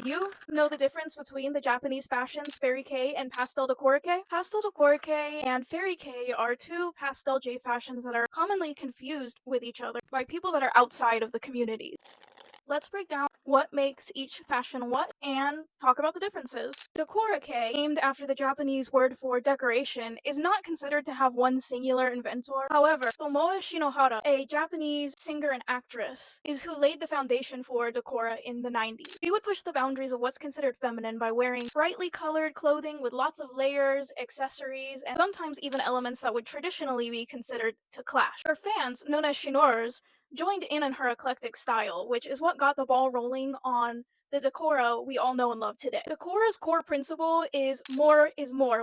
Do you know the difference between the Japanese fashions Fairy Kei and Pastel Decora Kei? Pastel Decora Kei and Fairy Kei are two pastel J fashions that are commonly confused with each other by people that are outside of the community. Let's break down what makes each fashion what and talk about the differences. Decoraque, named after the Japanese word for decoration, is not considered to have one singular inventor. However, Tomoe Shinohara, a Japanese singer and actress, is who laid the foundation for decora in the 90s. She would push the boundaries of what's considered feminine by wearing brightly colored clothing with lots of layers, accessories, and sometimes even elements that would traditionally be considered to clash. Her fans, known as Shinors, joined in her eclectic style, which is what got the ball rolling on the decora we all know and love today. Decora's core principle is more,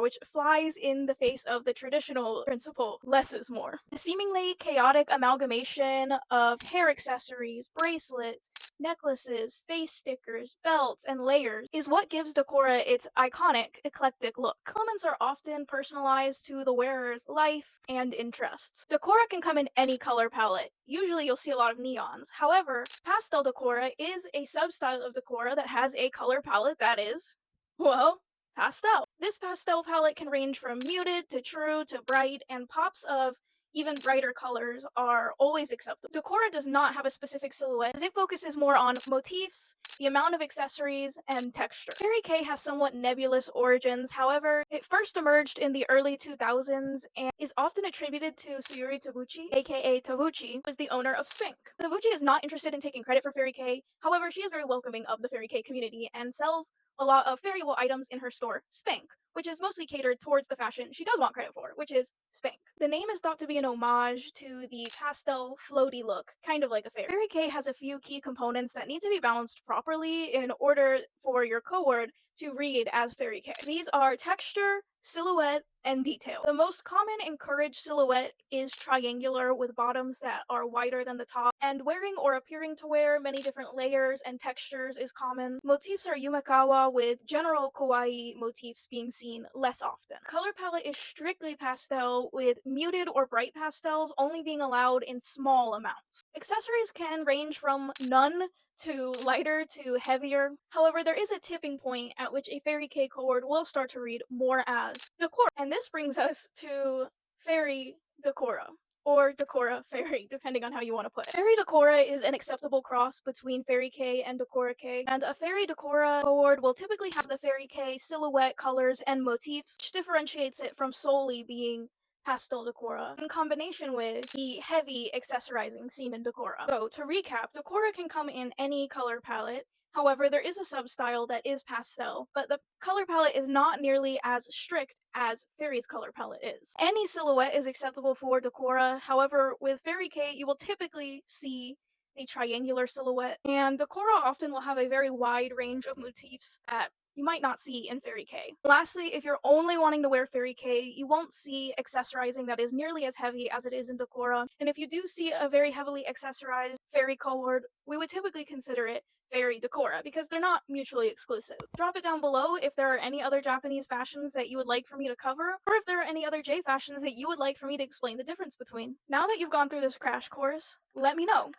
which flies in the face of the traditional principle, less is more. The seemingly chaotic amalgamation of hair accessories, bracelets, necklaces, face stickers, belts, and layers is what gives decora its iconic, eclectic look. Elements are often personalized to the wearer's life and interests. Decora can come in any color palette. Usually you'll see a lot of neons. However, pastel decora is a substyle of decora that has a color palette that is, well, pastel. This pastel palette can range from muted to true to bright, and pops of even brighter colors are always acceptable. Decora does not have a specific silhouette, as it focuses more on motifs, the amount of accessories, and texture. Fairy Kei has somewhat nebulous origins, however, it first emerged in the early 2000s and is often attributed to Sayuri Tabuchi, aka Tabuchi, who is the owner of Spink. Tabuchi is not interested in taking credit for Fairy Kei, however, she is very welcoming of the Fairy Kei community and sells a lot of fairyable items in her store, Spink, which is mostly catered towards the fashion she does want credit for, which is Spank. The name is thought to be an homage to the pastel, floaty look, kind of like a fairy. Fairy Kei has a few key components that need to be balanced properly in order for your code to read as Fairy Kei. These are texture, silhouette, and detail. The most common encouraged silhouette is triangular with bottoms that are wider than the top, and wearing or appearing to wear many different layers and textures is common. Motifs are yumekawa, with general kawaii motifs being seen less often. Color palette is strictly pastel, with muted or bright pastels only being allowed in small amounts. Accessories can range from none to lighter to heavier. However, there is a tipping point at which a Fairy Kei chord will start to read more as decor. And this brings us to Fairy Decora, or Decora Fairy, depending on how you want to put it. Fairy Decora is an acceptable cross between Fairy Kei and Decora Kei, and a Fairy Decora chord will typically have the Fairy Kei silhouette, colors, and motifs, which differentiates it from solely being pastel decora, in combination with the heavy accessorizing seen in decora. So, to recap, decora can come in any color palette. However, there is a substyle that is pastel, but the color palette is not nearly as strict as Fairy's color palette is. Any silhouette is acceptable for decora. However, with Fairy Kei, you will typically see the triangular silhouette, and decora often will have a very wide range of motifs that you might not see in Fairy Kei. Lastly, if you're only wanting to wear Fairy Kei, you won't see accessorizing that is nearly as heavy as it is in Decora. And if you do see a very heavily accessorized Fairy cohort, we would typically consider it Fairy Decora because they're not mutually exclusive. Drop it down below if there are any other Japanese fashions that you would like for me to cover, or if there are any other J fashions that you would like for me to explain the difference between. Now that you've gone through this crash course, let me know.